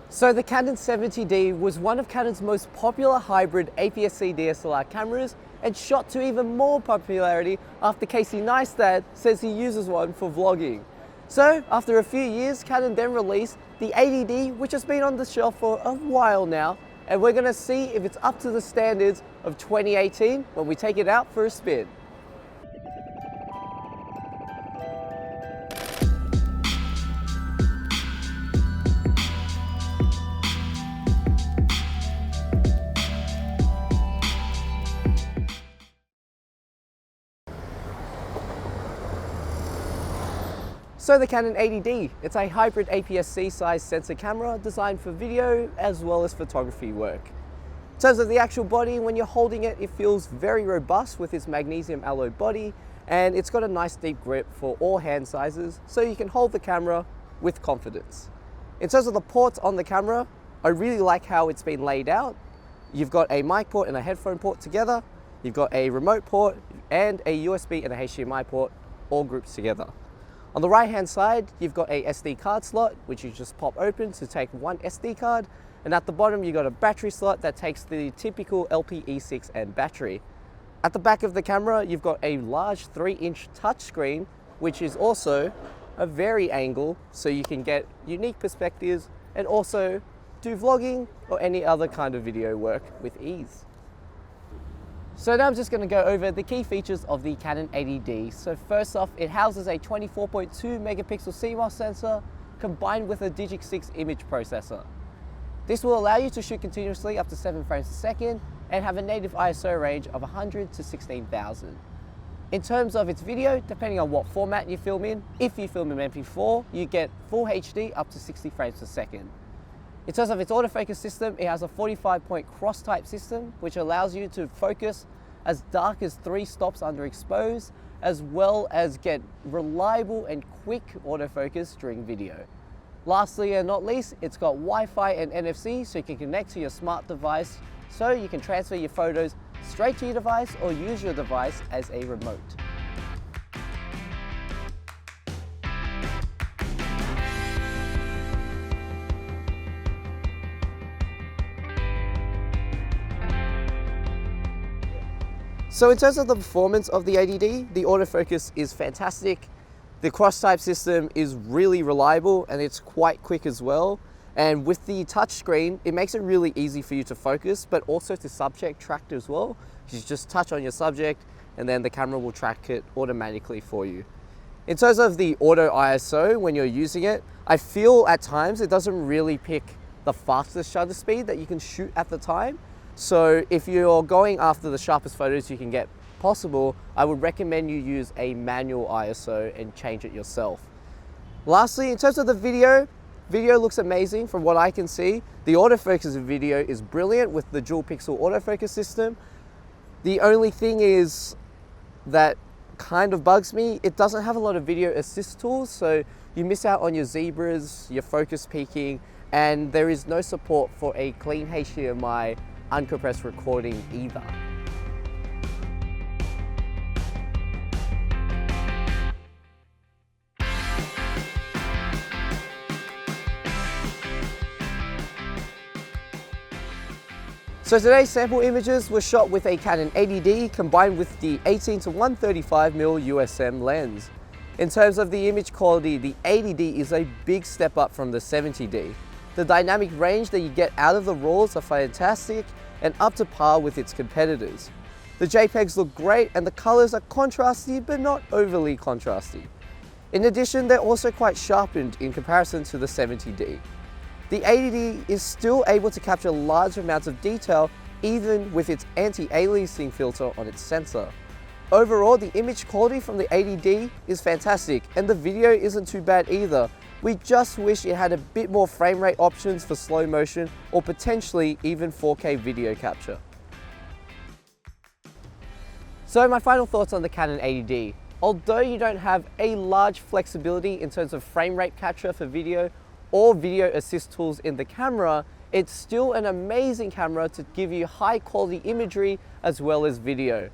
So the Canon 70D was one of Canon's most popular hybrid APS-C DSLR cameras and shot to even more popularity after Casey Neistat says he uses one for vlogging. So after a few years, Canon then released the 80D, which has been on the shelf for a while now, and we're gonna see if it's up to the standards of 2018 when we take it out for a spin. So the Canon 80D, it's a hybrid APS-C size sensor camera designed for video as well as photography work. In terms of the actual body, when you're holding it, it feels very robust with its magnesium alloy body, and it's got a nice deep grip for all hand sizes, so you can hold the camera with confidence. In terms of the ports on the camera, I really like how it's been laid out. You've got a mic port and a headphone port together, you've got a remote port and a USB and a HDMI port all grouped together. On the right hand side, you've got a SD card slot, which you just pop open to take one SD card. And at the bottom, you've got a battery slot that takes the typical LPE6 and battery. At the back of the camera, you've got a large 3-inch touchscreen, which is also a vari angle, so you can get unique perspectives and also do vlogging or any other kind of video work with ease. So now I'm just going to go over the key features of the Canon 80D. So first off, it houses a 24.2 megapixel CMOS sensor combined with a Digic 6 image processor. This will allow you to shoot continuously up to 7 frames per second and have a native ISO range of 100 to 16,000. In terms of its video, depending on what format you film in, if you film in MP4, you get full HD up to 60 frames per second. In terms of its autofocus system, it has a 45-point cross-type system, which allows you to focus as dark as 3 stops underexposed, as well as get reliable and quick autofocus during video. Lastly and not least, it's got Wi-Fi and NFC, so you can connect to your smart device, so you can transfer your photos straight to your device or use your device as a remote. So in terms of the performance of the 80D, the autofocus is fantastic. The cross-type system is really reliable and it's quite quick as well. And with the touchscreen, it makes it really easy for you to focus, but also to subject track as well. You just touch on your subject and then the camera will track it automatically for you. In terms of the auto ISO, when you're using it, I feel at times it doesn't really pick the fastest shutter speed that you can shoot at the time. So if you're going after the sharpest photos you can get possible, I would recommend you use a manual ISO and change it yourself. Lastly, in terms of the video looks amazing from what I can see. The autofocus of video is brilliant with the dual pixel autofocus system. The only thing is that kind of bugs me, it doesn't have a lot of video assist tools, so you miss out on your zebras, your focus peaking, and there is no support for a clean HDMI uncompressed recording either. So today's sample images were shot with a Canon 80D combined with the 18 to 135mm USM lens. In terms of the image quality, the 80D is a big step up from the 70D. The dynamic range that you get out of the RAWs are fantastic and up to par with its competitors. The JPEGs look great and the colors are contrasty but not overly contrasty. In addition, they're also quite sharpened in comparison to the 70D. The 80D is still able to capture large amounts of detail even with its anti-aliasing filter on its sensor. Overall, the image quality from the 80D is fantastic and the video isn't too bad either. We just wish it had a bit more frame rate options for slow motion or potentially even 4K video capture. So my final thoughts on the Canon 80D. Although you don't have a large flexibility in terms of frame rate capture for video or video assist tools in the camera, it's still an amazing camera to give you high quality imagery as well as video.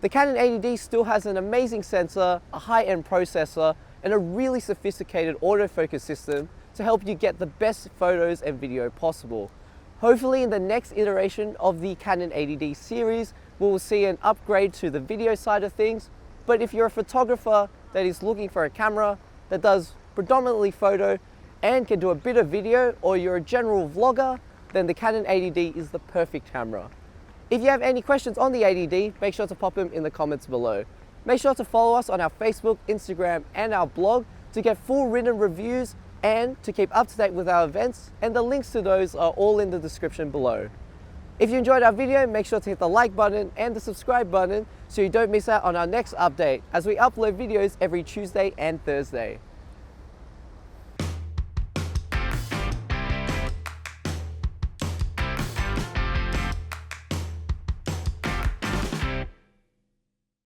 The Canon 80D still has an amazing sensor, a high-end processor, and a really sophisticated autofocus system to help you get the best photos and video possible. Hopefully in the next iteration of the Canon 80D series, we will see an upgrade to the video side of things. But if you're a photographer that is looking for a camera that does predominantly photo and can do a bit of video, or you're a general vlogger, then the Canon 80D is the perfect camera. If you have any questions on the 80D, make sure to pop them in the comments below. Make sure to follow us on our Facebook, Instagram, and our blog to get full written reviews and to keep up to date with our events, and the links to those are all in the description below. If you enjoyed our video, make sure to hit the like button and the subscribe button so you don't miss out on our next update, as we upload videos every Tuesday and Thursday.